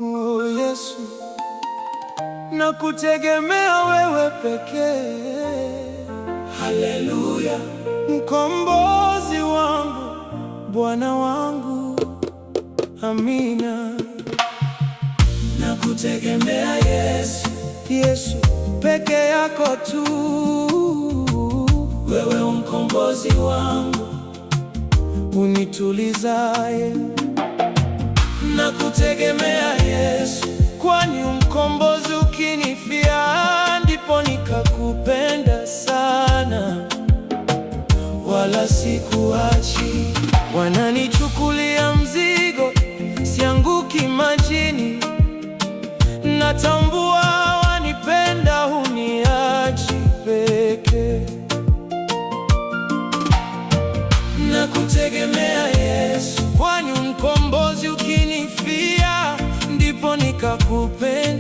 Oh Yesu, nakutegemea wewe pekee. Haleluya, mkombozi wangu, Bwana wangu, amina. nakutegemea Yesu, Yesu peke yako tu, wewe mkombozi wangu, unitulizaye. nakutegemea Yesu, Kwani mkombozi ukinifia, ndipo nikakupenda sana, wala sikuachi. Wananichukulia mzigo, sianguki majini, natambua wanipenda, huniachi peke. nakutegemea Yesu, Kwani mkombozi ukinifia, ndipo nikakupenda